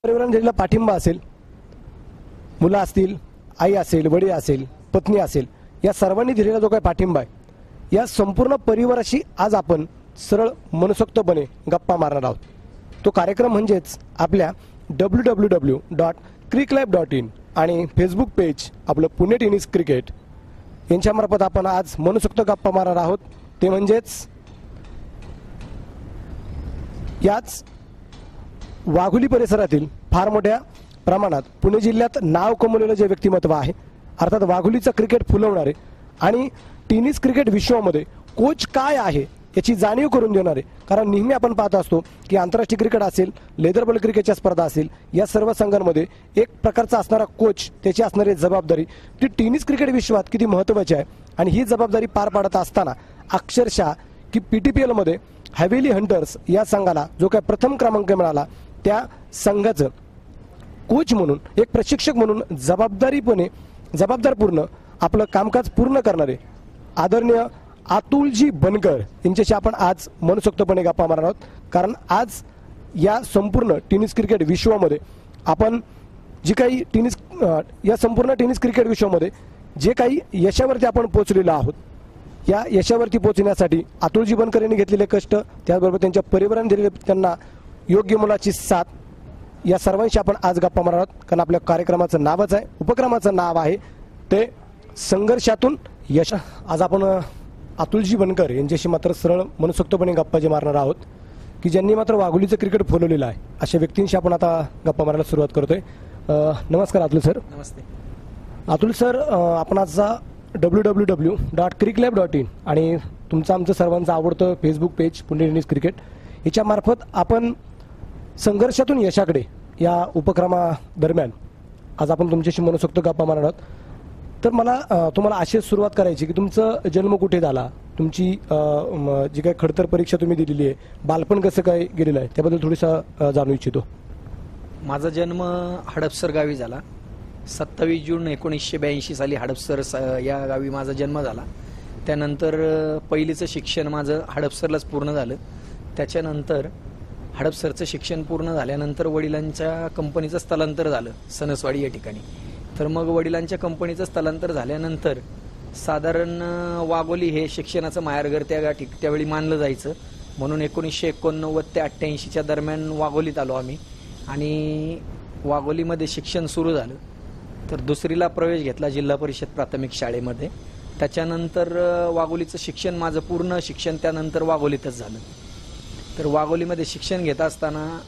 परिवाराने दिलेला पाठिंबा असेल, मुलं असतील, आई असेल, वडील असेल, पत्नी असेल, या सर्वांनी दिलेला जो काही पाठिंबा आहे या संपूर्ण परिवाराशी आज आपण सरळ मनसोक्तपणे गप्पा मारणार आहोत। तो कार्यक्रम म्हणजेच आपल्या www.cricklife.in आणि फेसबुक पेज आपलं पुणे टेनिस क्रिकेट यांच्यामार्फत आपण आज मनसोक्त गप्पा मारणार आहोत। ते म्हणजेच याच वाघोली परिसरातील फार मोठ्या प्रमाणात पुणे जिल्ह्यात नाव कमवलेलं जे व्यक्तिमत्व आहे, अर्थात वाघोलीचं क्रिकेट फुलवणारे आणि टेनिस क्रिकेट विश्वामध्ये कोच काय आहे याची जाणीव करून देणारे। कारण नेहमी आपण पाहत असतो की आंतरराष्ट्रीय क्रिकेट असेल, लेदर बॉल क्रिकेटच्या स्पर्धा असेल, या सर्व संघांमध्ये एक प्रकारचा असणारा कोच, त्याची असणारी जबाबदारी ती टेनिस क्रिकेट विश्वात किती महत्त्वाची आहे। आणि ही जबाबदारी पार पाडत असताना अक्षरशः की PTPL मध्ये हवेली हंटर्स या संघाला जो काही प्रथम क्रमांक मिळाला, त्या संघाचं कोच म्हणून, एक प्रशिक्षक म्हणून जबाबदारपूर्ण आपलं कामकाज पूर्ण करणारे आदरणीय अतुलजी बनकर यांच्याशी आपण आज मनसोक्तपणे गप्पा मारणार आहोत। कारण आज या संपूर्ण टेनिस क्रिकेट विश्वामध्ये आपण जी काही या संपूर्ण टेनिस क्रिकेट विश्वामध्ये जे काही यशावरती आपण पोहोचलेलो आहोत, या यशावरती पोहोचण्यासाठी अतुलजी बनकर यांनी घेतलेले कष्ट, त्याचबरोबर त्यांच्या परिवाराने दिलेले त्यांना योग्य मोलाची साथ, या सर्वांशी आपण आज गप्पा मारणार आहोत। कारण आपल्या कार्यक्रमाचं नावच आहे, उपक्रमाचं नाव आहे ते संघर्षातून यश। आज आपण अतुलजी बनकर यांच्याशी मात्र सरळ मनसोक्तपणे गप्पा जे मारणार आहोत की ज्यांनी मात्र वाघोलीचं क्रिकेट फुलवलेलं आहे, अशा व्यक्तींशी आपण आता गप्पा मारायला सुरुवात करतोय। नमस्कार अतुल सर। नमस्ते अतुल सर, आपण आजचा www.cricklife.in आणि तुमचं आमचं सर्वांचं आवडतं Facebook page Pune tennis cricket याच्यामार्फत आपण संघर्षातून यशाकडे या उपक्रमादरम्यान आज आपण तुमच्याशी मनसोक्त गप्पा मारणार आहोत। तर मला तुम्हाला अशी सुरुवात करायची की तुमचं जन्म कुठे झाला, तुमची जी काही खडतर परीक्षा तुम्ही दिलेली आहे, बालपण कसं काय गेलेलं आहे त्याबद्दल थोडीसा जाणू इच्छितो। माझा जन्म हडपसर गावी झाला। 27 जून 1982 साली हडपसर या गावी माझा जन्म झाला। त्यानंतर पहिलीचं शिक्षण माझं हडपसरलाच पूर्ण झालं। त्याच्यानंतर हडपसरचं शिक्षण पूर्ण झाल्यानंतर वडिलांच्या कंपनीचं स्थलांतर झालं सणसवाडी या ठिकाणी। तर मग वडिलांच्या कंपनीचं स्थलांतर झाल्यानंतर साधारण वाघोली हे शिक्षणाचं माहेरघर त्यावेळी मानलं जायचं, म्हणून 1989 ते 88च्या दरम्यान वाघोलीत आलो आम्ही आणि वाघोलीमध्ये शिक्षण सुरू झालं। तर दुसरीला प्रवेश घेतला जिल्हा परिषद प्राथमिक शाळेमध्ये। त्याच्यानंतर वाघोलीचं शिक्षण, माझं पूर्ण शिक्षण त्यानंतर वाघोलीतच झालं। तर वाघोलीमध्ये शिक्षण घेत असताना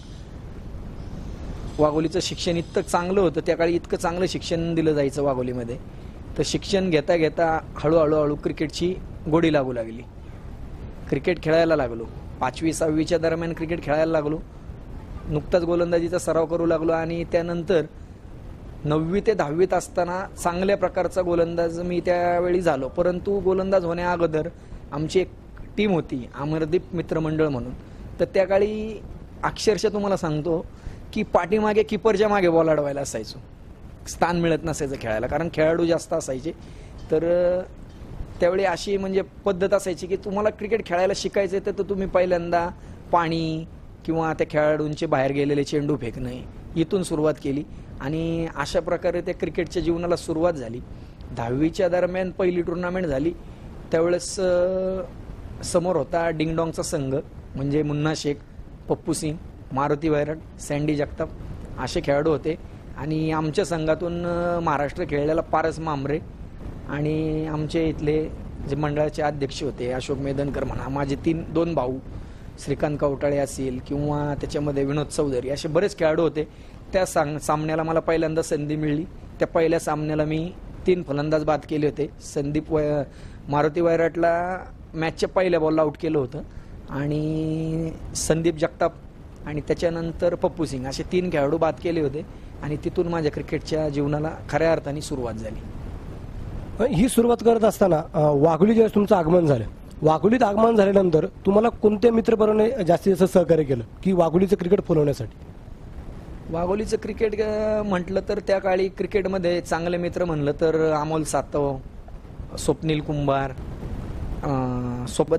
वाघोलीचं शिक्षण इतकं चांगलं होतं, त्या काळी इतकं चांगलं शिक्षण दिलं जायचं वाघोलीमध्ये। तर शिक्षण घेता घेता हळूहळू क्रिकेटची गोडी लागू लागली। क्रिकेट खेळायला लागलो, 5वी 6वीच्या दरम्यान क्रिकेट खेळायला लागलो। नुकताच गोलंदाजीचा सराव करू लागलो आणि त्यानंतर 9वी ते 10वीत असताना चांगल्या प्रकारचा गोलंदाज मी त्यावेळी झालो। परंतु गोलंदाज होण्या अगोदर आमची एक टीम होती अमरदीप मित्रमंडळ म्हणून। तर त्या काळी अक्षरशः तुम्हाला सांगतो की पाठीमागे किपरच्या मागे बॉल अडवायला असायचो, स्थान मिळत नसायचं खेळायला, कारण खेळाडू जास्त असायचे। तर त्यावेळी अशी म्हणजे पद्धत असायची की तुम्हाला क्रिकेट खेळायला शिकायचं तर तुम्ही पहिल्यांदा पाणी किंवा त्या खेळाडूंचे बाहेर गेलेले चेंडू फेकणे इथून सुरुवात केली आणि अशा प्रकारे त्या क्रिकेटच्या जीवनाला सुरुवात झाली। 10वीच्या दरम्यान पहिली टुर्नामेंट झाली, त्यावेळेस समोर होता डिंगडॉंगचा संघ, म्हणजे मुन्ना शेख, पप्पू सिंग, मारुती वैराट, सँडी जगताप असे खेळाडू होते। आणि आमच्या संघातून महाराष्ट्र खेळलेला पारस मांबरे आणि आमचे इथले जे मंडळाचे अध्यक्ष होते अशोक मेदनकर म्हणा, माझे 2 भाऊ श्रीकांत कवटाळे असतील किंवा त्याच्यामध्ये विनोद चौधरी, असे बरेच खेळाडू होते। त्या सामन्याला मला पहिल्यांदा संधी मिळली। त्या पहिल्या सामन्याला मी 3 फलंदाज बाद केले होते। मारुती वैराटला मॅचच्या पहिल्या बॉलला आउट केलं होतं आणि संदीप जगताप आणि त्याच्यानंतर पप्पू सिंग असे 3 खेळाडू बाद केले होते आणि तिथून माझ्या क्रिकेटच्या जीवनाला खऱ्या अर्थाने सुरुवात झाली। ही सुरुवात करत असताना वाघोली ज्यावेळेस तुमचं आगमन झालं, वाघोलीत आगमन झाल्यानंतर तुम्हाला कोणत्या मित्रपराने जास्तीत जास्त सहकार्य केलं की वाघोलीचं क्रिकेट फुलवण्यासाठी? वाघोलीचं क्रिकेट म्हटलं तर त्या काळी क्रिकेटमध्ये चांगले मित्र म्हणलं तर अमोल सातव, स्वप्नील कुंभार सोबत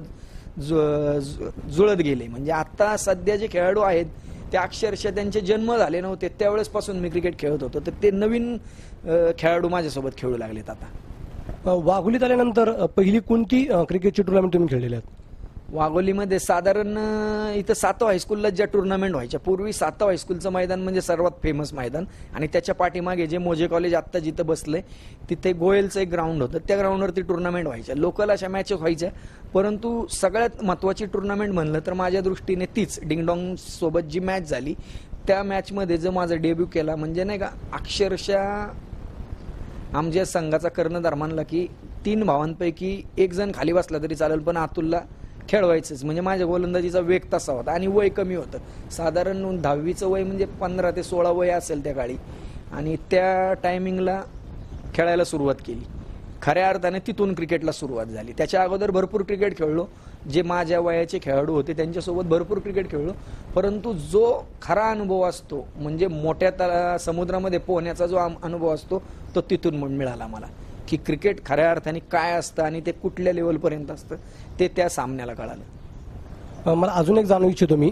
जुळत गेले। म्हणजे आता सध्या जे खेळाडू आहेत त्या अक्षरशः त्यांचे जन्म झाले नव्हते त्यावेळेस पासून मी क्रिकेट खेळत होतो, तर ते नवीन खेळाडू माझ्यासोबत खेळू लागलेत आता. वाघोलीत आल्यानंतर पहिली कोणती क्रिकेटची टुर्नामेंट तुम्ही खेळलेली आहात? वाघोलीमध्ये साधारण इथं सातव हायस्कूलला ज्या टुर्नामेंट व्हायच्या, पूर्वी सातव हायस्कूलचं मैदान म्हणजे सर्वात फेमस मैदान, आणि त्याच्या पाठीमागे जे मोजे कॉलेज आत्ता जिथं बसलंय तिथे गोयलचं एक ग्राउंड होतं, त्या ग्राउंडवरती टुर्नामेंट व्हायच्या, लोकल अशा मॅचेस व्हायच्या. परंतु सगळ्यात महत्त्वाची टुर्नामेंट म्हणलं तर माझ्या दृष्टीने तीच डिंगडॉंग सोबत जी मॅच झाली, त्या मॅचमध्ये जो माझा डेब्यू केला, म्हणजे नाही का अक्षरशः आमच्या संघाचा कर्णधार म्हणला की 3 भावांपैकी एक जण खाली बसला तरी चालेल पण अतुलला खेळवायचंच. म्हणजे माझ्या गोलंदाजीचा वेग तसा होता आणि वय कमी होतं, साधारण 10वीचं वय म्हणजे 15 ते 16 वय असेल त्या काळी, आणि त्या टायमिंगला खेळायला सुरुवात केली. खऱ्या अर्थाने तिथून क्रिकेटला सुरुवात झाली. त्याच्या अगोदर भरपूर क्रिकेट खेळलो, जे माझ्या वयाचे खेळाडू होते त्यांच्यासोबत भरपूर क्रिकेट खेळलो, परंतु जो खरा अनुभव असतो म्हणजे मोठ्या समुद्रामध्ये पोहण्याचा जो अनुभव असतो तो तिथून मिळाला मला, की क्रिकेट खऱ्या अर्थाने काय असतं आणि ते कुठल्या लेवलपर्यंत असतं ते त्या सामन्याला कळालं. मला अजून एक जाणू इच्छितो मी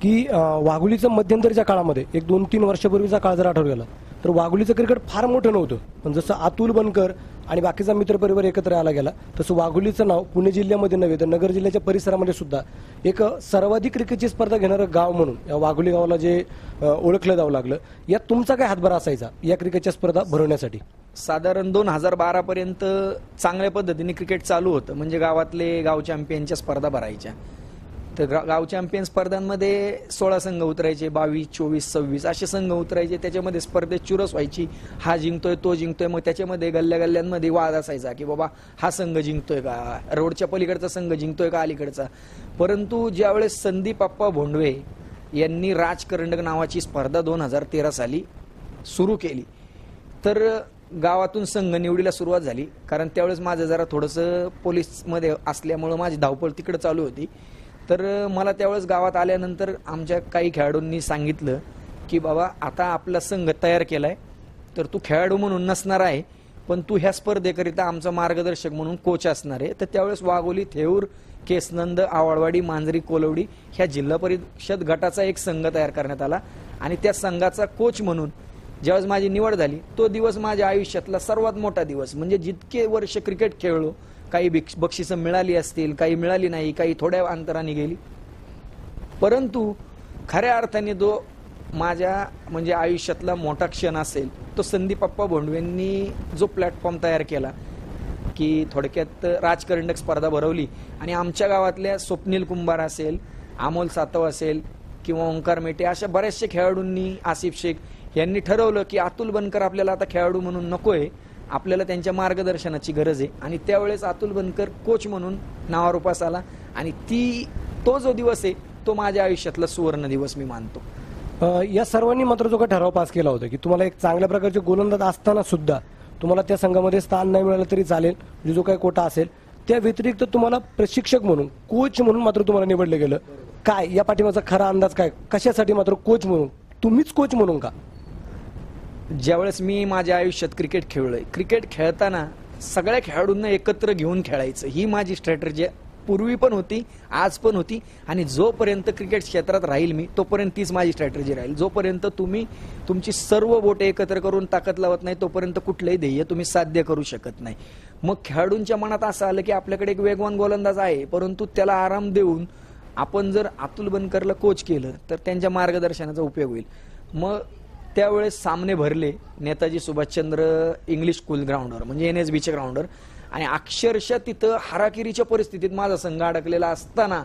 की वाघोलीचं मध्यंतरीच्या काळामध्ये एक 2-3 वर्षापूर्वीचा काळ जर आठवला तर वाघोलीचं क्रिकेट फार मोठं नव्हतं, पण जसं अतुल बनकर आणि बाकीचा मित्रपरिवार एकत्र आला गेला तसं वाघोलीचं नाव पुणे जिल्ह्यामध्ये नव्हे तर नगर जिल्ह्याच्या परिसरामध्ये सुद्धा एक सर्वाधिक क्रिकेटची स्पर्धा घेणारं गाव म्हणून या वाघोली गावाला जे ओळखलं जावं लागलं, यात तुमचा काय हातभार असायचा या क्रिकेटच्या स्पर्धा भरवण्यासाठी? साधारण 2012 पर्यंत चांगल्या पद्धतीने क्रिकेट चालू होतं, म्हणजे गावातले गाव चॅम्पियनच्या स्पर्धा भरायच्या. तर गाव चॅम्पियन स्पर्धांमध्ये 16 संघ उतरायचे, 22, 24, 26 असे संघ उतरायचे. त्याच्यामध्ये स्पर्धेत चुरस व्हायची, हा जिंकतोय तो जिंकतोय. मग त्याच्यामध्ये गल्ल्यांमध्ये वाद असायचा की बाबा हा संघ जिंकतोय का, रोडच्या पलीकडचा संघ जिंकतोय का अलीकडचा. परंतु ज्यावेळेस संदीप आप्पा भोंडवे यांनी राजकरंडक नावाची स्पर्धा 2013 साली सुरू केली तर गावातून संघ निवडीला सुरुवात झाली. कारण त्यावेळेस माझं जरा थोडंसं पोलीसमध्ये असल्यामुळं माझी धावपळ तिकडे चालू होती. तर मला त्यावेळेस गावात आल्यानंतर आमच्या काही खेळाडूंनी सांगितलं की बाबा आता आपला संघ तयार केलाय, तर तू खेळाडू म्हणून नसणार आहे पण तू ह्या स्पर्धेकरिता आमचा मार्गदर्शक म्हणून कोच असणार आहे. तर त्यावेळेस वाघोली, थेऊर, केसनंद, आवळवाडी, मांजरी, कोलवडी ह्या जिल्हा परिषद गटाचा एक संघ तयार करण्यात आला आणि त्या संघाचा कोच म्हणून ज्यावेळेस माझी निवड झाली तो दिवस माझ्या आयुष्यातला सर्वात मोठा दिवस. म्हणजे जितके वर्ष क्रिकेट खेळलो, काही बक्षिसं मिळाली असतील, काही मिळाली नाही, काही थोड्या अंतराने गेली, परंतु खऱ्या अर्थाने जो माझ्या म्हणजे आयुष्यातला मोठा क्षण असेल तो संदीप आप्पा भोंडवेंनी जो प्लॅटफॉर्म तयार केला की थोडक्यात राजकरंडक स्पर्धा भरवली आणि आमच्या गावातल्या स्वप्नील कुंभार असेल, अमोल सातव असेल किंवा ओंकार मेटे अशा बऱ्याचशा खेळाडूंनी, आसिफ शेख यांनी ठरवलं की अतुल बनकर आपल्याला आता खेळाडू म्हणून नकोय, आपल्याला त्यांच्या मार्गदर्शनाची गरज आहे. आणि त्यावेळेस अतुल बनकर कोच म्हणून नावारूपास आला आणि तो जो दिवस आहे तो माझ्या आयुष्यातला सुवर्ण दिवस मी मानतो. या सर्वांनी मात्र जो काही ठराव पास केला होता की तुम्हाला एक चांगल्या प्रकारचे गोलंदाज असताना सुद्धा तुम्हाला त्या संघामध्ये स्थान नाही मिळालं तरी चालेल, म्हणजे जो काही कोटा असेल, त्या व्यतिरिक्त तुम्हाला प्रशिक्षक म्हणून, कोच म्हणून मात्र तुम्हाला निवडलं गेलं. काय या पाठीमागचा खरा अंदाज काय, कशासाठी मात्र कोच म्हणून, तुम्हीच कोच म्हणून का? ज्यावेळेस मी माझ्या आयुष्यात क्रिकेट खेळलोय, क्रिकेट खेळताना सगळ्या खेळाडूंना एकत्र घेऊन खेळायचं ही माझी स्ट्रॅटेजी पूर्वी पण होती, आज पण होती आणि जोपर्यंत क्रिकेट क्षेत्रात राहील मी तोपर्यंत तीच माझी स्ट्रॅटेजी राहील. जोपर्यंत तुम्ही तुमची सर्व बोटे एकत्र करून ताकद लावत नाही तोपर्यंत कुठलंही ध्येय तुम्ही साध्य करू शकत नाही. मग खेळाडूंच्या मनात असं आलं की आपल्याकडे एक वेगवान गोलंदाज आहे, परंतु त्याला आराम देऊन आपण जर अतुल बनकरला कोच केलं तर त्यांच्या मार्गदर्शनाचा उपयोग होईल. मग त्यावेळेस सामने भरले नेताजी सुभाषचंद्र इंग्लिश स्कूल ग्राउंडवर, म्हणजे NSBच्या ग्राउंडवर, आणि अक्षरशः तिथं हाराकिरीच्या परिस्थितीत माझा संघ अडकलेला असताना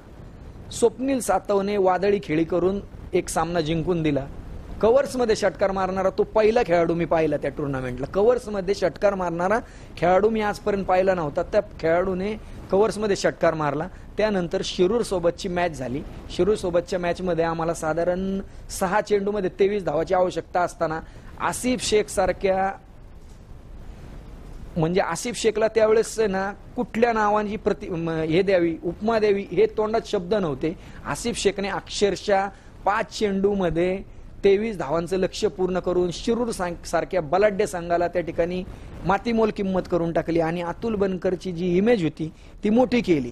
स्वप्नील सातवने वादळी खेळी करून एक सामना जिंकून दिला. कव्हर्समध्ये षटकार मारणारा तो पहिला खेळाडू मी पाहिला त्या टुर्नामेंटला. कव्हर्समध्ये षटकार मारणारा खेळाडू मी आजपर्यंत पाहिला नव्हता. त्या खेळाडूने कव्हर्समध्ये षटकार मारला. त्यानंतर शिरूर सोबतची मॅच झाली. शिरूर सोबतच्या मॅचमध्ये आम्हाला साधारण 6 चेंडूमध्ये 23 धावाची आवश्यकता असताना आसिफ शेख सारख्या, म्हणजे आसिफ शेखला त्यावेळेस ना कुठल्या नावांची हे द्यावी, उपमा द्यावी हे तोंडात शब्द नव्हते. आसिफ शेखने अक्षरशः 5 चेंडूमध्ये 23 धावांचं लक्ष्य पूर्ण करून शिरूर सारख्या बलाढ्य संघाला त्या ठिकाणी मातीमोल किंमत करून टाकली आणि अतुल बनकरची जी इमेज होती ती मोठी केली.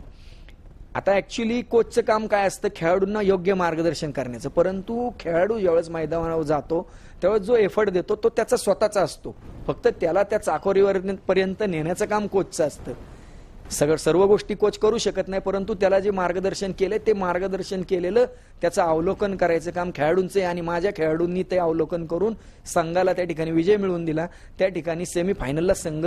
आता ऍक्च्युली कोचचं काम काय असतं, खेळाडूंना योग्य मार्गदर्शन करण्याचं. परंतु खेळाडू ज्यावेळेस मैदानावर जातो त्यावेळेस जो एफर्ट देतो तो त्याचा स्वतःचा असतो. फक्त त्याला त्या चाकोरीवर पर्यंत नेण्याचं काम कोचचं असतं. सर्व गोष्टी कोच करू शकत नाही, परंतु त्याला जे मार्गदर्शन केले ते मार्गदर्शन केलेलं त्याचं अवलोकन करायचं काम खेळाडूंचे. आणि माझ्या खेळाडूंनी ते अवलोकन करून संघाला त्या ठिकाणी विजय मिळवून दिला. त्या ठिकाणी सेमीफायनलला संघ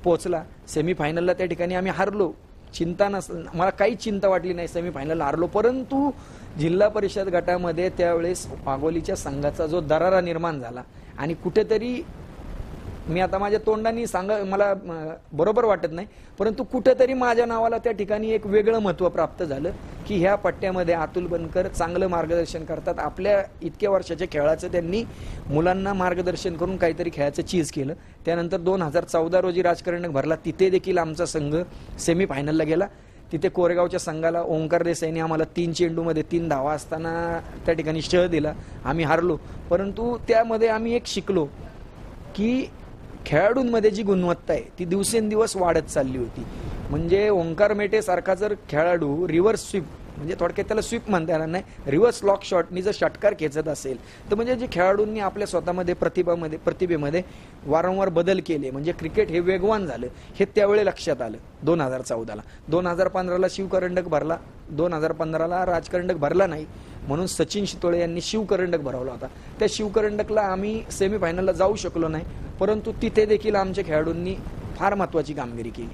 पोहोचला. सेमीफायनलला त्या ठिकाणी आम्ही हारलो. चिंता मला काहीच चिंता वाटली नाही, सेमीफायनलला हारलो. परंतु जिल्हा परिषद गटामध्ये त्यावेळेस वाघोलीच्या संघाचा जो दरारा निर्माण झाला आणि कुठेतरी मी आता माझ्या तोंडाने मला बरोबर वाटत नाही, परंतु कुठेतरी माझ्या नावाला त्या ठिकाणी एक वेगळं महत्व प्राप्त झालं की ह्या पट्ट्यामध्ये अतुल बनकर चांगलं मार्गदर्शन करतात. आपल्या इतक्या वर्षाच्या खेळाचं त्यांनी मुलांना मार्गदर्शन करून काहीतरी खेळाचं चीज केलं. त्यानंतर 2014 रोजी राजकारण भरला. तिथे देखील आमचा संघ सेमीफायनलला गेला. तिथे कोरेगावच्या संघाला ओंकार देसाईने आम्हाला 3 चेंडूमध्ये 3 धावा असताना त्या ठिकाणी शह दिला. आम्ही हारलो, परंतु त्यामध्ये आम्ही एक शिकलो की खेळाडूंमध्ये जी गुणवत्ता आहे ती दिवसेंदिवस वाढत चालली होती. म्हणजे ओंकार मेटे सारखा जर खेळाडू रिव्हर्स स्वीप, म्हणजे थोडक्यात त्याला स्वीप म्हणता येणार नाही, रिव्हर्स लॉक शॉटनी जर षटकार खेचत असेल तर म्हणजे जे खेळाडूंनी आपल्या स्वतःमध्ये प्रतिभेमध्ये वारंवार बदल केले, म्हणजे क्रिकेट हे वेगवान झालं हे त्यावेळी लक्षात आलं. 2014ला 2015ला शिवकरंडक भरला, 2015ला राजकरंडक भरला नाही, म्हणून सचिन शितोळे यांनी शिवकरंडक भरवला होता. त्या शिवकरंडकला आम्ही सेमीफायनलला जाऊ शकलो नाही, परंतु तिथे देखील आमच्या खेळाडूंनी फार महत्वाची कामगिरी केली.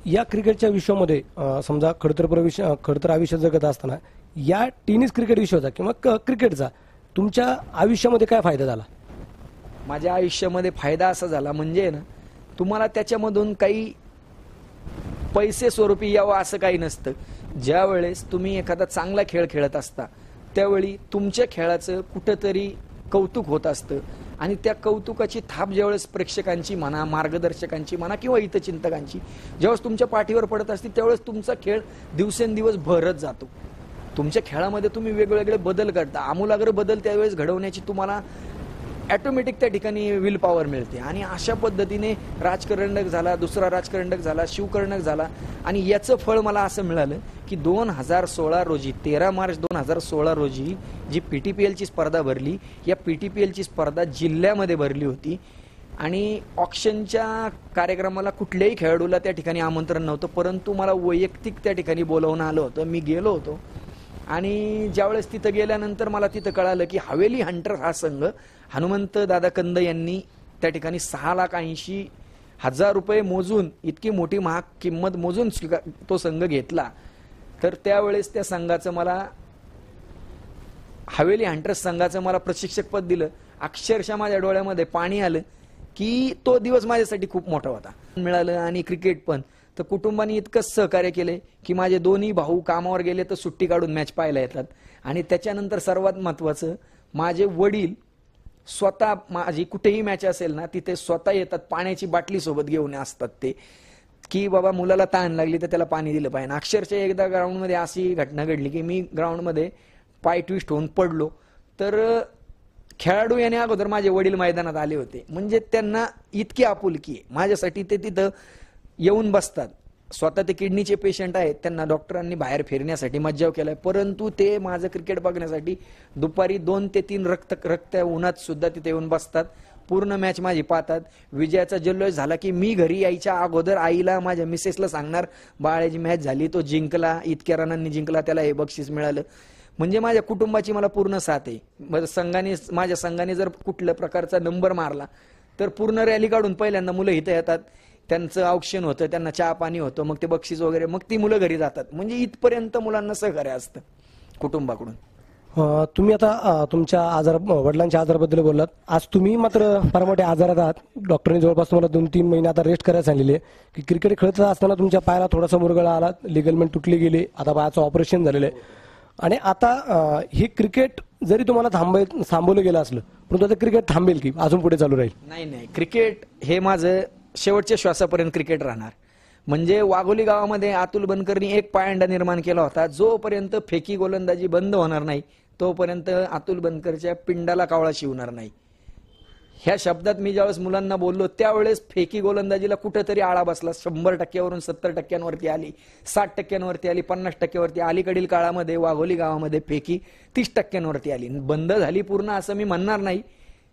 या क्रिकेटच्या विश्वामध्ये समजा खडतर आयुष्य जगत असताना या टेनिस क्रिकेट विश्वाचा किंवा क्रिकेटचा तुमच्या आयुष्यामध्ये काय फायदा झाला? माझ्या आयुष्यामध्ये फायदा असा झाला म्हणजे ना, तुम्हाला त्याच्यामधून काही पैसे स्वरूपी यावं असं काही नसतं. ज्या वेळेस तुम्ही एखादा चांगला खेळ खेळत असता त्यावेळी तुमच्या खेळाचं कुठंतरी कौतुक होत असतं आणि त्या कौतुकाची थाप ज्यावेळेस प्रेक्षकांची म्हणा, मार्गदर्शकांची म्हणा किंवा हितचिंतकांची ज्यावेळेस तुमच्या पाठीवर पडत असते त्यावेळेस तुमचा खेळ दिवसेंदिवस भरत जातो. तुमच्या खेळामध्ये तुम्ही वेगवेगळे बदल करता, आमूलाग्र बदल त्यावेळेस घडवण्याची तुम्हाला ऑटोमॅटिक त्या ठिकाणी विल पॉवर मिळते. आणि अशा पद्धतीने राजकरंडक झाला, दुसरा राजकरंडक झाला, शिवकरंडक झाला आणि याचं फळ मला असं मिळालं की 2016 रोजी 13 मार्च 2016 रोजी जी PTPLची स्पर्धा भरली, या PTPLची स्पर्धा जिल्ह्यामध्ये भरली होती आणि ऑक्शनच्या कार्यक्रमाला कुठल्याही खेळाडूला त्या ठिकाणी आमंत्रण नव्हतं, परंतु मला वैयक्तिक त्या ठिकाणी बोलावून आलं होतं. मी गेलो होतो आणि ज्यावेळेस तिथं गेल्यानंतर मला तिथं कळालं की हवेली हंटर हा संघ हनुमंत दादा कंद यांनी त्या ठिकाणी 6,80,000 रुपये मोजून, इतकी मोठी महाग किंमत मोजून तो संघ घेतला. तर त्यावेळेस त्या संघाचं मला हवेली हंटर्स संघाचं मला प्रशिक्षकपद दिलं. अक्षरशः माझ्या डोळ्यामध्ये पाणी आलं की तो दिवस माझ्यासाठी खूप मोठा होता. मिळालं आणि क्रिकेट पण. तर कुटुंबाने इतकंच सहकार्य केले की माझे दोन्ही भाऊ कामावर गेले तर सुट्टी काढून मॅच पाहायला येतात. आणि त्याच्यानंतर सर्वात महत्वाचं, माझे वडील स्वतः माझी कुठेही मॅच असेल ना तिथे स्वतः येतात, पाण्याची बाटली सोबत घेऊन असतात ते, की बाबा मुलाला तहान लागली तर त्याला पाणी दिलं पाहिजे. अक्षरशः एकदा ग्राउंडमध्ये अशी घटना घडली की मी ग्राउंडमध्ये पाय ट्विस्ट होऊन पडलो. तर खेळाडू याने अगोदर माझे वडील मैदानात आले होते, म्हणजे त्यांना इतकी आपुलकी आहे माझ्यासाठी. ते तिथं येऊन बसतात. स्वतः ते किडनीचे पेशंट आहेत, त्यांना डॉक्टरांनी बाहेर फिरण्यासाठी मज्जाव केलाय, परंतु ते माझं क्रिकेट बघण्यासाठी दुपारी 2 ते 3 रक्त उन्हात सुद्धा तिथे येऊन बसतात. पूर्ण मॅच माझी पाहतात. विजयाचा जल्लोष झाला की मी घरी यायच्या अगोदर आईला, माझ्या मिसेसला सांगणार, बाळाची मॅच झाली, तो जिंकला, इतक्या रनांनी जिंकला, त्याला हे बक्षीस मिळालं. म्हणजे माझ्या कुटुंबाची मला पूर्ण साथ आहे. माझ्या संघाने जर कुठल्या प्रकारचा नंबर मारला तर पूर्ण रॅली काढून पहिल्यांदा मुलं इथं येतात, त्यांचं औक्षण होतं, त्यांना चहा पाणी होतं, मग ते बक्षीस वगैरे, मग ती मुलं घरी जातात. म्हणजे इथपर्यंत मुलांना सहकार्य असतं कुटुंबाकडून. तुम्ही आता तुमच्या वडिलांच्या आजाराबद्दल बोललात. आज तुम्ही मात्र फार मोठ्या आजारात आहात. डॉक्टरने जवळपास तुम्हाला 2-3 महिने आता रेस्ट करायला सांगितले की क्रिकेट खेळत असताना तुमच्या पायाला थोडासा मुरगळा आला, लिगलमेंट तुटली गेली, आता पायाचं ऑपरेशन झालेलं आहे. आणि आता हे क्रिकेट जरी तुम्हाला थांबवलं गेलं असलं परंतु आता क्रिकेट थांबेल की अजून पुढे चालू राहील? नाही, क्रिकेट हे माझं शेवटच्या श्वासापर्यंत क्रिकेट राहणार. म्हणजे वाघोली गावामध्ये अतुल बनकरनी एक पायंडा निर्माण केला होता, जोपर्यंत फेकी गोलंदाजी बंद होणार नाही तोपर्यंत अतुल बनकरच्या पिंडाला कावळा शिवणार नाही. ह्या शब्दात मी ज्यावेळेस मुलांना बोललो त्यावेळेस फेकी गोलंदाजीला कुठेतरी आळा बसला. 100%वरून 70%वरती आली, 60%वरती आली, 50%वरती. अलीकडील काळामध्ये वाघोली गावामध्ये फेकी 30%वरती आली. बंद झाली पूर्ण असं मी म्हणणार नाही,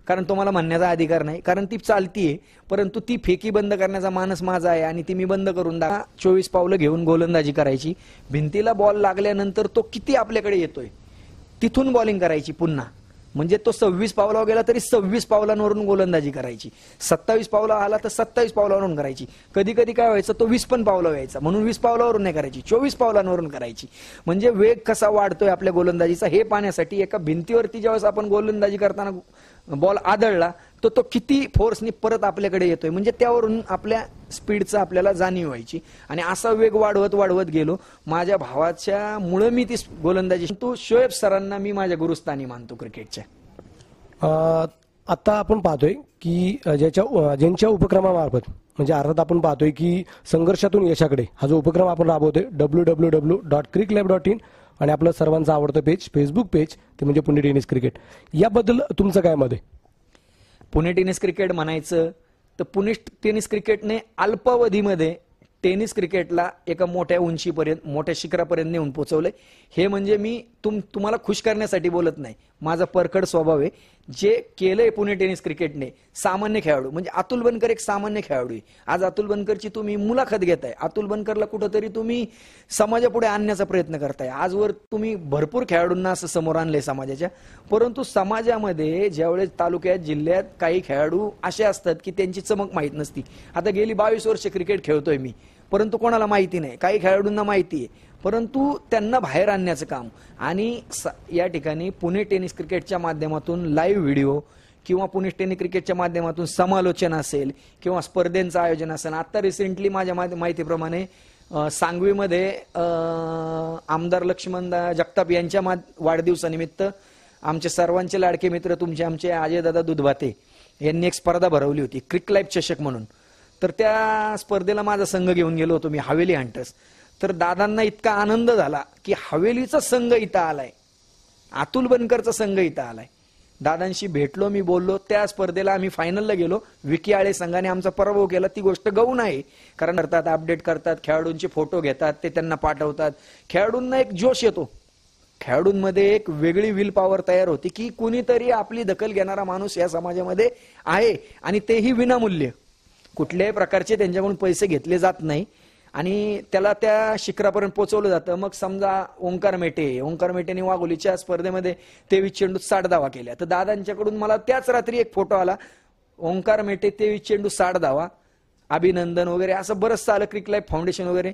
कारण तो मला म्हणण्याचा अधिकार नाही, कारण ती चालतीये. परंतु ती फेकी बंद करण्याचा मानस माझा आहे आणि ती मी बंद करून 24 पावलं घेऊन गोलंदाजी करायची. भिंतीला बॉल लागल्यानंतर तो किती आपल्याकडे येतोय तिथून बॉलिंग करायची पुन्हा. म्हणजे तो 26 पावलावर गेला तरी 26 पावलांवरून गोलंदाजी करायची. 27 पावला आला तर 27 पावलावरून करायची. कधी कधी काय व्हायचं, तो 20 पण पावलं व्हायचा, म्हणून 20 पावलावरून नाही करायची, 24 पावलांवरून करायची. म्हणजे वेग कसा वाढतोय आपल्या गोलंदाजीचा हे पाहण्यासाठी एका भिंतीवरती ज्यावेळेस आपण गोलंदाजी करताना बॉल आदळला तर तो किती फोर्सनी परत आपल्याकडे येतोय, म्हणजे त्यावरून आपल्या स्पीडचा आपल्याला जाणीव व्हायची. आणि असा वेग वाढवत वाढवत गेलो. माझ्या भावाच्या मुळे मी ती गोलंदाजी, तो शोएब सरांना मी माझ्या गुरुस्थानी मानतो क्रिकेटच्या. आता आपण पाहतोय की ज्यांच्या उपक्रमामार्फत, म्हणजे अर्थात आपण पाहतोय की संघर्षातून यशाकडे हा जो उपक्रम आपण राबवतोय www.cricklife.in आणि आपलं सर्वांचं आवडतं पेज, फेसबुक पेज, ते म्हणजे पुणे टेनिस क्रिकेट. याबद्दल तुमचं काय मत आहे? पुणे टेनिस क्रिकेट म्हणायचं तर पुणे टेनिस क्रिकेटने अल्पावधीमध्ये टेनिस क्रिकेटला एका मोठ्या उंचीपर्यंत, मोठ्या शिखरापर्यंत नेऊन पोहोचवलंय. हे म्हणजे मी तुम्हाला खुश करण्यासाठी बोलत नाही, माझा परखड स्वभाव आहे. जे केलंय पुणे टेनिस क्रिकेटने, सामान्य खेळाडू म्हणजे अतुल बनकर एक सामान्य खेळाडू आहे. आज अतुल बनकरची तुम्ही मुलाखत घेताय, अतुल बनकरला कुठंतरी तुम्ही समाजापुढे आणण्याचा प्रयत्न करताय. आजवर तुम्ही भरपूर खेळाडूंना असं समोर आणलंय समाजाच्या. परंतु समाजामध्ये ज्यावेळेस तालुक्यात, जिल्ह्यात काही खेळाडू असे असतात की त्यांची चमक माहीत नसती. आता गेली 22 वर्ष क्रिकेट खेळतोय मी, परंतु कोणाला माहिती नाही. काही खेळाडूंना माहिती आहे, परंतु त्यांना बाहेर आणण्याचं काम. आणि या ठिकाणी पुणे टेनिस क्रिकेटच्या माध्यमातून लाईव्ह व्हिडिओ किंवा पुणे टेनिस क्रिकेटच्या माध्यमातून समालोचन असेल किंवा स्पर्धेचं आयोजन असेल. आता रिसेंटली माझ्या माहितीप्रमाणे सांगवीमध्ये आमदार लक्ष्मण जगताप यांच्या वाढदिवसानिमित्त आमचे सर्वांचे लाडके मित्र आमचे अजयदादा दुधभाते यांनी एक स्पर्धा भरवली होती, क्रिक लाईफ चषक म्हणून. तर त्या स्पर्धेला माझा संघ घेऊन गेलो होतो मी, हवेली हंटर्स. तर दादांना इतका आनंद झाला की हवेलीचा संघ इथं आलाय, अतुल बनकरचा संघ इथं आलाय. दादांशी भेटलो, मी बोललो. त्या स्पर्धेला आम्ही फायनलला गेलो. विकी आळे संघाने आमचा पराभव केला. ती गोष्ट गौण आहे, कारण करतात, अपडेट करतात, खेळाडूंचे फोटो घेतात, ते त्यांना पाठवतात. खेळाडूंना एक जोश येतो, खेळाडूंमध्ये एक वेगळी विल पॉवर तयार होती की कुणीतरी आपली दखल घेणारा माणूस या समाजामध्ये आहे, आणि तेही विनामूल्य. कुठल्याही प्रकारचे त्यांच्याकडून पैसे घेतले जात नाही आणि त्याला त्या शिखरापर्यंत पोहोचवलं जातं. मग समजा ओंकार मेटेने वाघोलीच्या स्पर्धेमध्ये 23 चेंडूत 60 धावा केल्या. तर दादांच्याकडून मला त्याच रात्री एक फोटो आला, ओंकार मेटे 23 चेंडू 60 धावा, अभिनंदन वगैरे, असं बरंचसं आलं, क्रिक लाईफ फाउंडेशन वगैरे.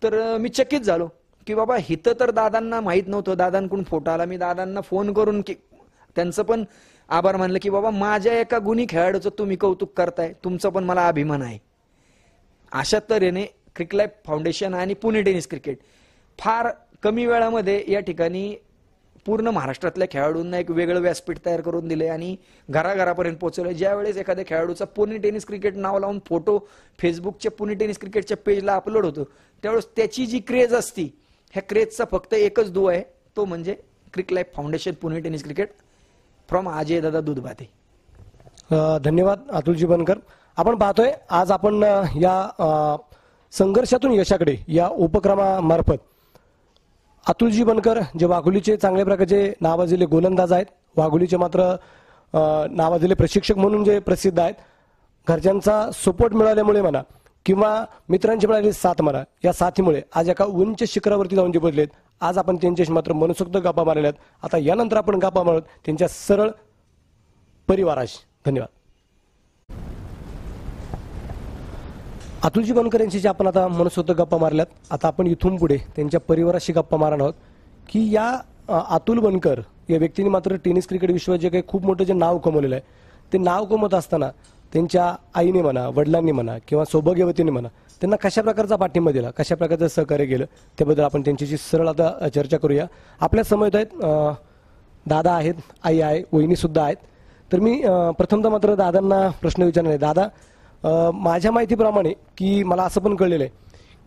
तर मी चकित झालो की बाबा हिथं तर दादांना माहित नव्हतं. दादांकडून फोटो आला. मी दादांना फोन करून त्यांचं पण आभार मानलं की बाबा माझ्या एका गुणी खेळाडूचं तुम्ही कौतुक करताय, तुमचा पण मला अभिमान आहे. अशा तऱ्हेने क्रिक लाईफ फाउंडेशन आणि पुणे टेनिस क्रिकेट फार कमी वेळामध्ये या ठिकाणी पूर्ण महाराष्ट्रातल्या खेळाडूंना एक वेगळं व्यासपीठ तयार करून दिले आणि घराघरापर्यंत पोहोचवले. ज्यावेळेस एखाद्या खेळाडूचा पुणे टेनिस क्रिकेट नाव लावून फोटो फेसबुकच्या पुणे टेनिस क्रिकेटच्या पेजला अपलोड होतो, त्यावेळेस त्याची जी क्रेज असती, ह्या क्रेजचा फक्त एकच दुवा आहे, तो म्हणजे Crick Life foundation Pune tennis cricket from Ajaydada Dudhbhate. धन्यवाद अतुलजी बनकर. आपण पाहतोय आज आपण या संघर्षातून यशाकडे या उपक्रमामार्फत अतुलजी बनकर जे वाघोलीचे चांगल्या प्रकारचे नावाजलेले गोलंदाज आहेत, वाघोलीचे मात्र नावाजलेले प्रशिक्षक म्हणून जे प्रसिद्ध आहेत, घरच्यांचा सपोर्ट मिळाल्यामुळे म्हणा किंवा मित्रांची मिळालेली साथ म्हणा, या साथीमुळे आज एका उंच शिखरावरती जाऊन जे पोहोचलेत. आज आपण त्यांच्याशी मात्र मनसोक्त गप्पा मारल्यात. आता यानंतर आपण गप्पा मारत त्यांच्या सरळ परिवाराशी. धन्यवाद. अतुलजी बनकर यांची आपण आता मनसोक्त गप्पा मारल्यात. आता आपण इथून पुढे त्यांच्या परिवाराशी गप्पा मारणार आहोत की या अतुल बनकर या व्यक्तीने मात्र टेनिस क्रिकेट विश्वात जे काही खूप मोठं जे नाव कमवलेलं आहे, ते नाव कमवत असताना त्यांच्या आईने म्हणा, वडिलांनी म्हणा किंवा सौभाग्यवतीने म्हणा, त्यांना कशा प्रकारचा पाठिंबा दिला, कशा प्रकारचं सहकार्य केलं, त्याबद्दल आपण त्यांच्याशी सरळ आता चर्चा करूया. आपल्या समोर आहेत दादा आहेत, आई आहे, वहिनी सुद्धा आहेत. तर मी प्रथमतः मात्र दादांना प्रश्न विचारणार आहे. दादा, माझ्या माहितीप्रमाणे की मला असं पण कळलेलं आहे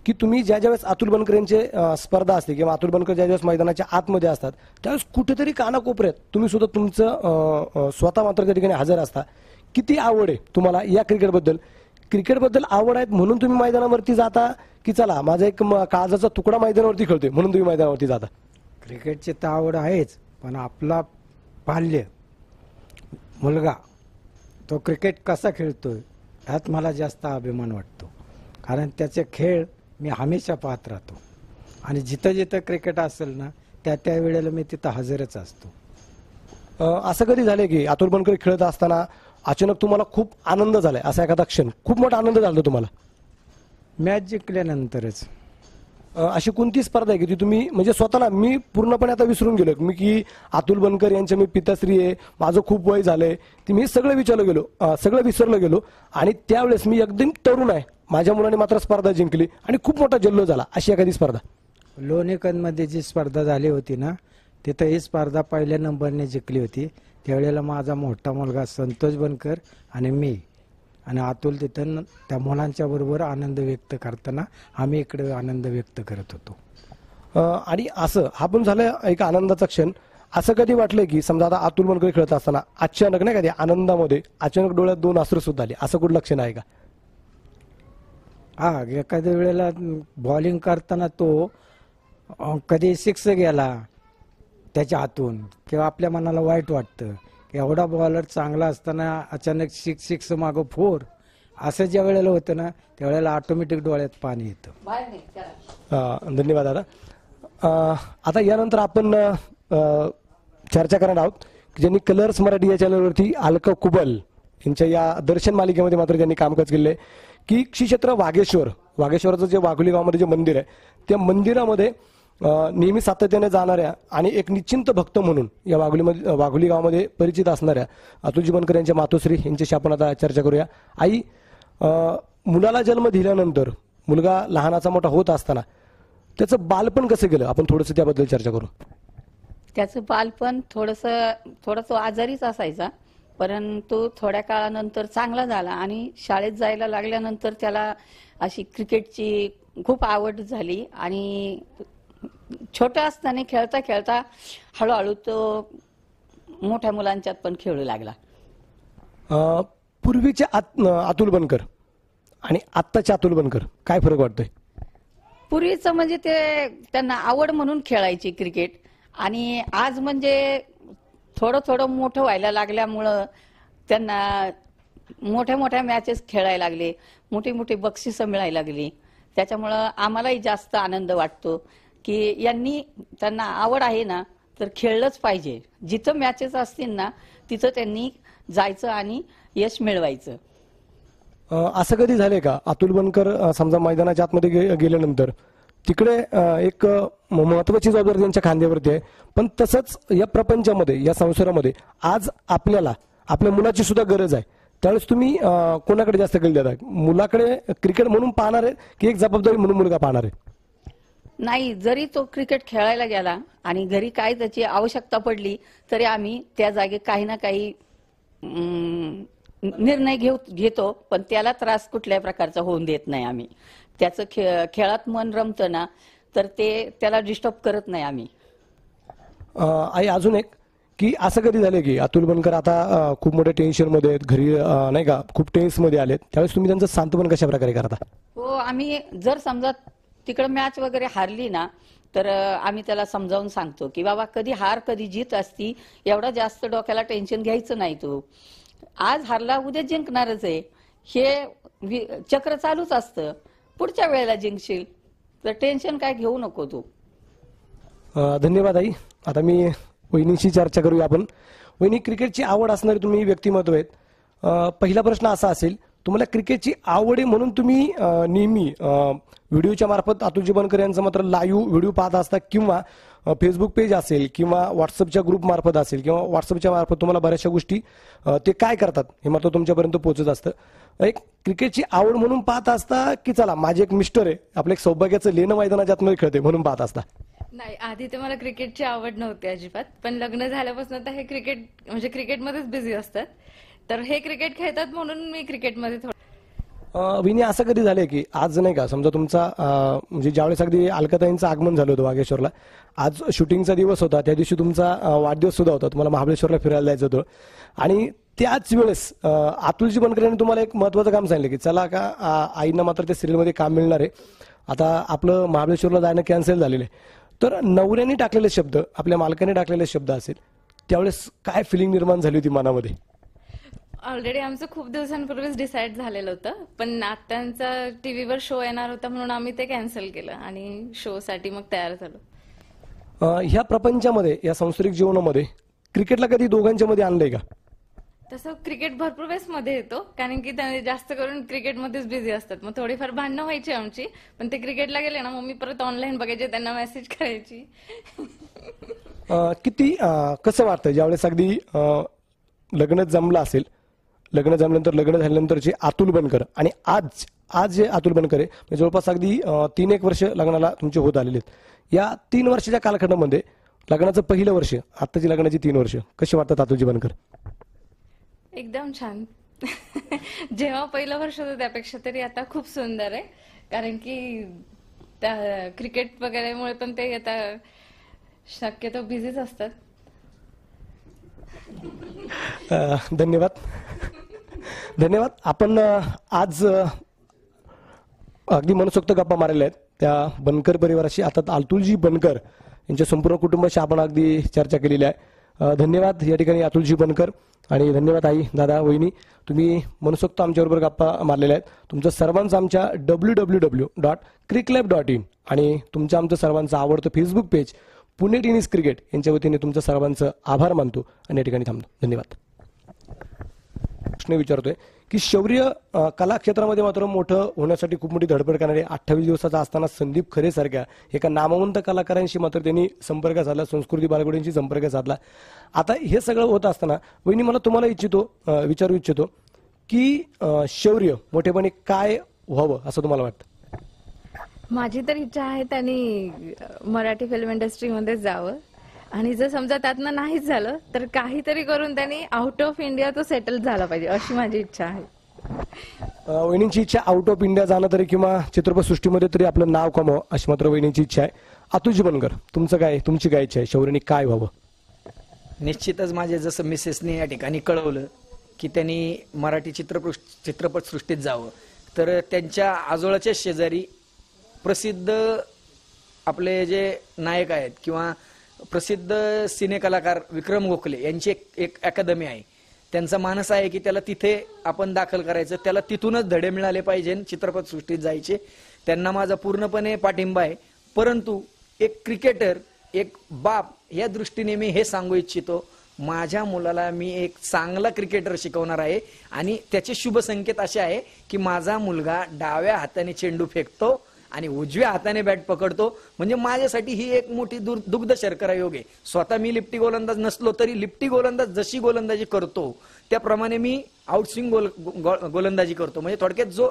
की तुम्ही ज्यावेळेस अतुल बनकर यांचे स्पर्धा असते किंवा अतुल बनकर ज्यावेळेस मैदानाच्या आतमध्ये असतात, त्यावेळेस कुठेतरी कानाकोपऱ्यात तुम्ही सुद्धा तुमचं स्वतः मात्र त्या ठिकाणी हजर असता किती आवड आहे तुम्हाला या क्रिकेटबद्दल आवड आहे म्हणून तुम्ही मैदानावरती जाता की चला माझा एक काळजाचा तुकडा मैदानावरती खेळतोय म्हणून तुम्ही मैदानावरती जाता? क्रिकेटची तर आवड आहेच, पण आपला बाल्य मुलगा तो क्रिकेट कसा खेळतोय ह्यात मला जास्त अभिमान वाटतो. कारण त्याचे खेळ मी हमेशा पाहत राहतो आणि जिथं जिथं क्रिकेट असेल ना त्या वेळेला मी तिथं हजरच असतो. असं कधी झालंय की अतुल बनकर खेळत असताना अचानक तुम्हाला खूप आनंद झालाय, असा एखादा क्षण खूप मोठा आनंद झाला तुम्हाला? मॅच जिंकल्यानंतरच. अशी कोणती स्पर्धा आहे की ती तुम्ही म्हणजे स्वतःला मी पूर्णपणे आता विसरून गेलो मी की अतुल बनकर यांचे मी पिताश्री आहे, माझं खूप वय झालंय, ती मी सगळं विसरलो गेलो आणि त्यावेळेस मी एकदम तरुण आहे, माझ्या मुलाने मात्र स्पर्धा जिंकली आणि खूप मोठा जल्लोष झाला, अशी एखादी स्पर्धा? लोणीकंदमध्ये जी स्पर्धा झाली होती ना तिथं ही स्पर्धा पहिल्या नंबरने जिंकली होती. त्यावेळेला माझा मोठा मुलगा संतोष बनकर आणि मी आणि अतुल तिथं त्या मुलांच्या बरोबर आनंद व्यक्त करताना आम्ही इकडे आनंद व्यक्त करत होतो. आणि असं हा पण झालं एक आनंदाचा क्षण. असं कधी वाटलंय की समजा आता अतुल बनकर खेळत असताना अचानक नाही कधी आनंदामध्ये अचानक डोळ्यात 2 अश्रू सुद्धा आले, असं कुठलं लक्षण आहे का? हा, एखाद्या वेळेला बॉलिंग करताना तो कधी 6 गेला त्याच्या हातून किंवा आपल्या मनाला वाईट वाटतं की एवढा बॉलर चांगला असताना अचानक 6 मागं 4 असं ज्या वेळेला होतं ना त्यावेळेला ऑटोमॅटिक डोळ्यात पाणी येतं. धन्यवाद दादा. आता यानंतर आपण चर्चा करणार आहोत की ज्यांनी कलर्स मराठी या चॅनलवरती अलका कुबल यांच्या या दर्शन मालिकेमध्ये मात्र ज्यांनी कामकाज केले की श्री क्षेत्र वाघेश्वराचं जे वाघोली गावामध्ये जे मंदिर आहे त्या मंदिरामध्ये नेहमी सातत्याने जाणाऱ्या आणि एक निश्चिंत भक्त म्हणून या वाघोली गावामध्ये परिचित असणाऱ्या अतुलजी बनकर यांच्या मातोश्री यांच्याशी आपण आता चर्चा करूया. आई, मुलाला जन्म दिल्यानंतर मुलगा लहानाचा मोठा होत असताना त्याचं बालपण कसं गेलं, आपण थोडंसं त्याबद्दल चर्चा करू. त्याचं बालपण थोडं आजारीच असायचा, परंतु थोड्या काळानंतर चांगला झाला आणि शाळेत जायला लागल्यानंतर त्याला अशी क्रिकेटची खूप आवड झाली आणि छोटा असताना खेळता खेळता हळूहळू तो मोठ्या मुलांच्यात पण खेळू लागला. पूर्वीचे अतुल बनकर आणि आत्ताचे अतुल बनकर काय फरक वाटतोय? पूर्वीचं म्हणजे ते त्यांना आवड म्हणून खेळायची क्रिकेट आणि आज म्हणजे थोडं मोठं व्हायला लागल्यामुळं त्यांना मोठ्या मोठ्या मॅचेस खेळायला लागले, मोठी मोठी बक्षिसं मिळायला लागली. त्याच्यामुळं आम्हालाही जास्त आनंद वाटतो की त्यांना आवड आहे ना तर खेळलंच पाहिजे. जिथं मॅचेस असतील ना तिथं त्यांनी जायचं आणि यश मिळवायचं. असं कधी झालंय का अतुल बनकर समजा मैदानाच्या आतमध्ये गेल्यानंतर तिकडे एक महत्वाची जबाबदारी त्यांच्या खांद्यावरती आहे, पण तसंच या प्रपंचामध्ये या संसारामध्ये आज आपल्याला आपल्या मुलाची सुद्धा गरज आहे, त्यावेळेस तुम्ही कोणाकडे जास्त कल देता? मुलाकडे क्रिकेट म्हणून पाहणार आहे की एक जबाबदारी म्हणून मुलगा पाहणार आहे? नाही, जरी तो क्रिकेट खेळायला गेला आणि घरी काय त्याची आवश्यकता पडली तरी आम्ही त्या जागी काही ना काही निर्णय घेतो, पण त्याला त्रास कुठल्याही प्रकारचा होऊन देत नाही आम्ही. त्याचं खेळात मन रमतं ना तर ते त्याला डिस्टर्ब करत नाही आम्ही. आई, अजून एक की असं कधी झालं की अतुल बनकर आता खूप मोठ्या टेन्शन मध्ये आहेत, घरी नाही का खूप टेन्स मध्ये आलेत, त्यावेळेस तुम्ही त्यांचं शांतपण कशा प्रकारे करता? हो, आम्ही जर समजा तिकडे मॅच वगैरे हारली ना तर आम्ही त्याला समजावून सांगतो की बाबा कधी हार कधी जीत असती, एवढा जास्त डोक्याला टेन्शन घ्यायचं नाही, तू आज हारला उद्या जिंकणारच आहे, हे चक्र चालूच असतं, पुढच्या वेळेला जिंकशील, तर टेन्शन काय घेऊ नको तू. धन्यवाद आई. आता मी वहिनीशी चर्चा करूया आपण. वहिनी, क्रिकेटची आवड असणारे तुम्ही व्यक्तिमत्व आहेत. पहिला प्रश्न असा असेल, तुम्हाला क्रिकेटची आवड आहे म्हणून तुम्ही नेहमी व्हिडिओच्या मार्फत अतुलजी बनकर यांचं मात्र लाईव्ह व्हिडिओ पाहत असता किंवा फेसबुक पेज असेल किंवा व्हॉट्सअपच्या ग्रुप मार्फत असेल किंवा व्हॉट्सअपच्या मार्फत तुम्हाला बऱ्याचशा गोष्टी ते काय करतात हे मात्र तुमच्यापर्यंत पोहोचत असतं. एक क्रिकेटची आवड म्हणून पाहत असता की चला माझे एक मिस्टर आहे आपलं एक सौभाग्याचं लेणं मैदानाच्या आतमध्ये खेळते म्हणून पाहत असता? नाही, आधी तर मला क्रिकेटची आवड नव्हती अजिबात, पण लग्न झाल्यापासून तर हे क्रिकेट म्हणजे क्रिकेटमध्येच बिझी असतात, तर हे क्रिकेट खेळतात म्हणून मी क्रिकेटमध्ये थोडं. विनी, असं कधी झालंय की आज नाही का समजा तुमचा म्हणजे ज्यावेळेस अगदी अलकाताईंचं आगमन झालं होतं वाघेश्वरला, आज शूटिंगचा दिवस होता, त्या दिवशी तुमचा वाढदिवस सुद्धा होता, तुम्हाला महाबळेश्वरला फिरायला जायचं होतं आणि त्याच वेळेस अतुलजी बनकर यांनी तुम्हाला एक महत्वाचं काम सांगितलं की चला का आईंना मात्र त्या सिरियलमध्ये काम मिळणार आहे, आता आपलं महाबळेश्वरला जाणं कॅन्सल झालेलं आहे. तर नवऱ्याने टाकलेले शब्द, आपल्या मालकाने टाकलेले शब्द असेल, त्यावेळेस काय फिलिंग निर्माण झाली होती मनामध्ये? ऑलरेडी आमचं खूप दिवसांपूर्वीच डिसाईड झालेलं होतं, पण नात्यांचा टीव्हीवर शो येणार होता म्हणून आम्ही ते कॅन्सल केलं आणि शो साठी मग तयार झालो. ह्या प्रपंचामध्ये, या सांसारिक जीवनामध्ये क्रिकेटला कधी दोघांच्या मध्ये आणलंय का? तसं क्रिकेट भरपूर वेळेस मध्ये येतो, कारण की ते जास्त करून क्रिकेटमध्येच बिझी असतात. मग थोडीफार भांडणं व्हायची आमची, पण ते क्रिकेटला गेले ना मग मी परत ऑनलाईन बघायचे, त्यांना मेसेज करायची. कसं वाटतं ज्यावेळेस अगदी लग्न जमलं असेल, लग्न जमल्यानंतर, लग्न झाल्यानंतरचे अतुल बनकर आणि आज जे अतुल बनकर आहे, म्हणजे जवळपास अगदी 3-1 वर्ष लग्नाला तुमचे होत आलेले आहेत. या 3 वर्षाच्या कालखंडामध्ये लग्नाचं पहिलं वर्ष, आत्ताची लग्नाची 3 वर्ष कशी वाटतात अतुलजी बनकर? एकदम छान. जेव्हा पहिलं वर्ष होतं त्यापेक्षा तरी आता खूप सुंदर आहे, कारण की त्या क्रिकेट वगैरेमुळे पण ते आता शक्यतो बिझीच असतात. धन्यवाद. आपण आज अगदी मनसोक्त गप्पा मारलेल्या आहेत त्या बनकर परिवाराशी. आता अतुलजी बनकर यांच्या संपूर्ण कुटुंबाशी आपण अगदी चर्चा केलेली आहे. धन्यवाद या ठिकाणी अतुलजी बनकर, आणि धन्यवाद आई, दादा, वहिनी, तुम्ही मनसोक्त आमच्याबरोबर गप्पा मारलेल्या आहेत. तुमचं सर्वांचं आमच्या www.crickclub.in आणि तुमचं आमचं सर्वांचं आवडतं Facebook page Pune tennis cricket यांच्या वतीने तुमचं सर्वांचं आभार मानतो आणि या ठिकाणी थांबतो. धन्यवाद. प्रश्न विचारतोय की शौर्य कला क्षेत्रामध्ये मात्र मोठं होण्यासाठी खूप मोठी धडपड करणारे 28 दिवसाचा असताना संदीप खरे सारख्या एका नामवंत कलाकारांशी मात्र त्यांनी संपर्क साधला, संस्कृती बालगुडेंशी संपर्क साधला. आता हे सगळं होत असताना वहिनी मला तुम्हाला विचारू इच्छितो की शौर्य मोठेपणी काय व्हावं असं तुम्हाला वाटतं? माझी तर इच्छा आहे त्यांनी मराठी फिल्म इंडस्ट्रीमध्ये जावं, आणि जर समजा त्यातनं नाहीच झालं तर काहीतरी करून त्यांनी आउट ऑफ इंडिया तो सेटल झाला पाहिजे, अशी माझी इच्छा आहे. वहिनींची इच्छा आउट ऑफ इंडिया जाणं तरी किंवा चित्रपटसृष्टीमध्ये तरी आपलं नाव कमावं अशी मात्र वहिनींची इच्छा आहे. अतुलजी बनकर, तुमची काय इच्छा आहे? शौर्यनी काय व्हावं? निश्चितच माझे जसं मिसेसने या ठिकाणी कळवलं की त्यांनी मराठी चित्रपटसृष्टीत जावं, तर त्यांच्या आजोळाच्या शेजारी प्रसिद्ध आपले जे नायक आहेत किंवा प्रसिद्ध सिने कलाकार विक्रम गोखले यांची एक अकादमी आहे. त्यांचा मानस आहे की त्याला तिथे आपण दाखल करायचं, त्याला तिथूनच धडे मिळाले पाहिजे चित्रपटसृष्टीत जायचे. त्यांना माझा पूर्णपणे पाठिंबा आहे. परंतु एक क्रिकेटर, एक बाप या दृष्टीने मी हे सांगू इच्छितो, माझ्या मुलाला मी एक चांगला क्रिकेटर शिकवणार आहे आणि त्याचे शुभ संकेत असे आहे की माझा मुलगा डाव्या हाताने चेंडू फेकतो आणि उजव्या हाताने बॅट पकडतो. म्हणजे माझ्यासाठी ही एक मोठी दुग्ध शर्करा योग आहे. स्वतः मी लिफ्टी गोलंदाज नसलो तरी लिफ्टी गोलंदाज जशी गोलंदाजी करतो त्याप्रमाणे मी आउटस्विंग गोलंदाजी करतो. म्हणजे थोडक्यात जो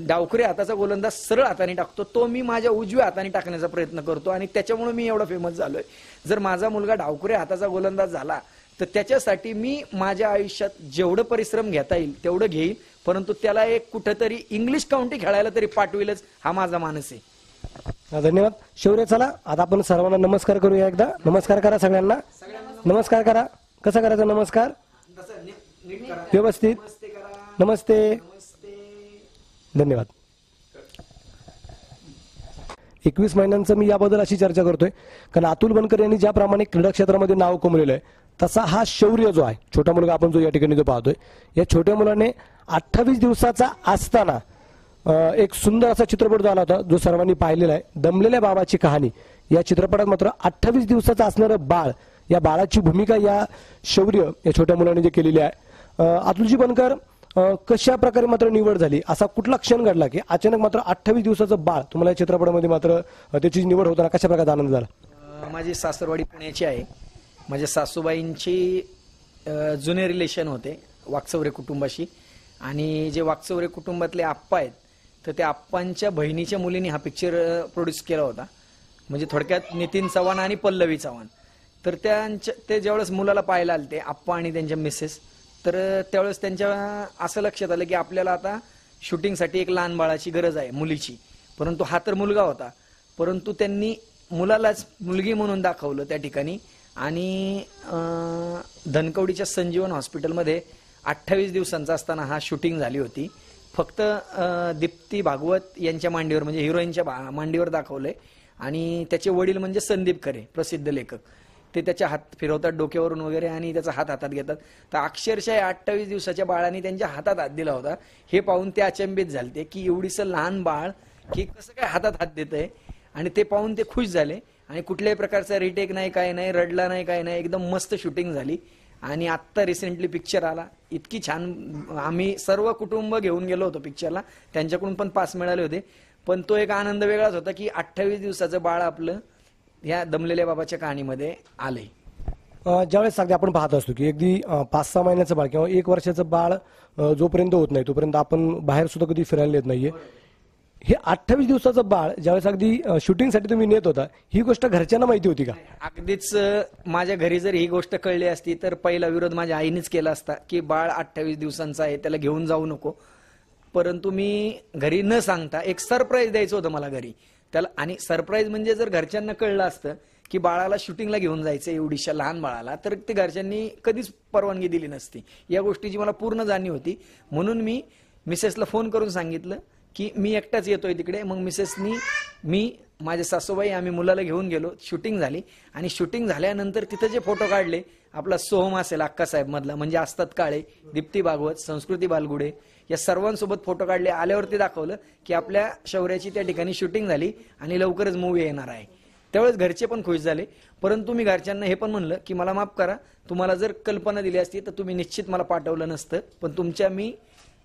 डावखुऱ्या हाताचा गोलंदाज सरळ हाताने टाकतो तो मी माझ्या उजव्या हाताने टाकण्याचा प्रयत्न करतो आणि त्याच्यामुळे मी एवढा फेमस झालोय. जर माझा मुलगा डावखुऱ्या हाताचा गोलंदाज झाला तर त्याच्यासाठी मी माझ्या आयुष्यात जेवढं परिश्रम घेता येईल तेवढं घेईल, परंतु त्याला एक कुठेतरी इंग्लिश काउंटी खेळायला तरी पाठविलच, हा माझा मानस आहे. धन्यवाद. शौर्य, चला आता आपण सर्वांना नमस्कार करूया. एकदा नमस्कार करा, सगळ्यांना नमस्कार करा. कसा करायचा नमस्कार? व्यवस्थित. नमस्ते. धन्यवाद. 21 महिन्यांचं मी याबद्दल अशी चर्चा करतोय कारण अतुल बनकर यांनी ज्याप्रमाणे क्रीडा क्षेत्रामध्ये नाव कमवलेलं आहे तसा हा शौर्य जो आहे, छोटा मुलगा आपण जो या ठिकाणी जो पाहतोय, या छोट्या मुलाने 28 दिवसाचा असताना एक सुंदर असा चित्रपट जो आला होता जो सर्वांनी पाहिलेला आहे, दमलेल्या बाबाची कहाणी. या चित्रपटात मात्र 28 दिवसाचं असणारं बाळ, या बाळाची भूमिका या शौर्य या छोट्या मुलाने जे केलेली आहे. अतुलजी बनकर, कशा प्रकारे मात्र निवड झाली? असा कुठला क्षण घडला की अचानक मात्र 28 दिवसाचं बाळ तुम्हाला या चित्रपटामध्ये मात्र त्याची निवड होताना कशा प्रकारचा आनंद झाला? माझी सासरवाडी पुण्याची आहे. माझ्या सासूबाईंची जुने रिलेशन होते वाकचौरे कुटुंबाशी, आणि जे वाकचौरे कुटुंबातले आप्पा आहेत तर त्या आप्पांच्या बहिणीच्या मुलीने हा पिक्चर प्रोड्यूस केला होता. म्हणजे थोडक्यात नितीन चव्हाण आणि पल्लवी चव्हाण. तर ते ज्यावेळेस मुलाला पाहायला आले ते आप्पा आणि त्यांच्या मिसेस, तर त्यावेळेस त्यांच्या असं लक्षात आलं की आपल्याला आता शूटिंगसाठी एक लहान बाळाची गरज आहे, मुलीची. परंतु हा तर मुलगा होता, परंतु त्यांनी मुलालाच मुलगी म्हणून दाखवलं त्या ठिकाणी. आणि धनकवडीच्या संजीवन हॉस्पिटलमध्ये 28 दिवसांचा असताना हा शूटिंग झाली होती. फक्त दीप्ती भागवत यांच्या मांडीवर म्हणजे हिरोईनच्या मांडीवर दाखवलंय आणि त्याचे वडील म्हणजे संदीप खरे प्रसिद्ध लेखक, ते त्याच्या हात फिरवतात डोक्यावरून वगैरे आणि त्याचा हात हातात घेतात. तर अक्षरशः 28 दिवसाच्या बाळाने त्यांच्या हातात हात दिला होता. हे पाहून ते अचंबित झालते की एवढीसं लहान बाळ की कसं काय हातात हात देतंय, आणि ते पाहून ते खुश झाले आणि कुठल्याही प्रकारचा रिटेक नाही, काय नाही, रडला नाही, काय नाही, एकदम मस्त शूटिंग झाली. आणि आत्ता रिसेंटली पिक्चर आला, इतकी छान. आम्ही सर्व कुटुंब घेऊन गेलो होतो पिक्चरला, त्यांच्याकडून पण पास मिळाले होते. पण तो एक आनंद वेगळाच होता की 28 दिवसाचं बाळ आपलं या दमलेल्या बाबाच्या कहाणीमध्ये आलंय. ज्यावेळेस अगदी आपण पाहत असतो की अगदी 5-6 महिन्याचं बाळ किंवा 1 वर्षाचं बाळ जोपर्यंत होत नाही तोपर्यंत आपण बाहेर सुद्धा कधी फिरायला येत नाहीये. हे 28 दिवसाचं बाळ ज्यावेळेस अगदी शूटिंगसाठी तुम्ही नेत होता, ही गोष्ट घरच्यांना माहिती होती का? अगदीच माझ्या घरी जर ही गोष्ट कळली असती तर पहिला विरोध माझ्या आईनेच केला असता की बाळ 28 दिवसांचा आहे, त्याला घेऊन जाऊ नको. परंतु मी घरी न सांगता एक सरप्राईज द्यायचं होतं मला घरी त्याला. आणि सरप्राईज म्हणजे जर घरच्यांना कळलं असतं की बाळाला शूटिंगला घेऊन जायचं एवढीशा लहान बाळाला, तर ते घरच्यांनी कधीच परवानगी दिली नसती. या गोष्टीची मला पूर्ण जाणीव होती. म्हणून मी मिसेसला फोन करून सांगितलं की मी एकटाच येतोय तिकडे. मग मिसेसनी, मी, माझे सासूबाई, आम्ही मुलाला घेऊन गेलो. शूटिंग झाली आणि शूटिंग झाल्यानंतर तिथे जे फोटो काढले, आपला सोहम असेल अक्कासाहेब मधला म्हणजे असतात काळे, दीप्ती भागवत, संस्कृती बालगुडे, या सर्वांसोबत फोटो काढले. आल्यावरती दाखवलं की आपल्या शौर्याची त्या ठिकाणी शूटिंग झाली आणि लवकरच मूवी येणार आहे. त्यावेळेस घरचे पण खुश झाले. परंतु मी घरच्यांना हे पण म्हणलं की मला माफ करा, तुम्हाला जर कल्पना दिली असती तर तुम्ही निश्चित मला पाठवलं नसतं. पण तुमच्या मी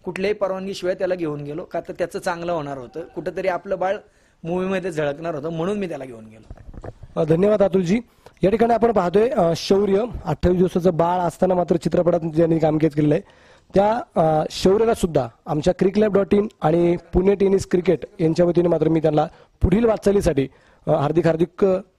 कुठल्याही परवानगीशिवाय त्याला घेऊन गेलो का तर त्याचं चांगलं होणार होतं, कुठंतरी आपलं बाळ मूवीमध्ये झळकणार होतं, म्हणून मी त्याला घेऊन गेलो. धन्यवाद अतुलजी. या ठिकाणी आपण पाहतोय शौर्य 28 दिवसाचं बाळ असताना मात्र चित्रपटात ज्यांनी काम केलेलं आहे त्या शौर्याला सुद्धा आमच्या crickLab.in आणि पुणे टेनिस क्रिकेट यांच्या वतीने मात्र मी त्यांना पुढील वाटचालीसाठी हार्दिक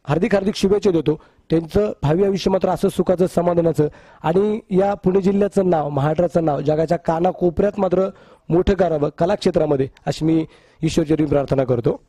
हार्दिक शुभेच्छा देतो. त्यांचं भावी आयुष्य मात्र असं सुखाचं, समाधानाचं आणि या पुणे जिल्ह्याचं नाव, महाराष्ट्राचं नाव जगाच्या कानाकोपऱ्यात मात्र मोठं करावं कला क्षेत्रामध्ये, अशी मी ईश्वरचरणी प्रार्थना करतो.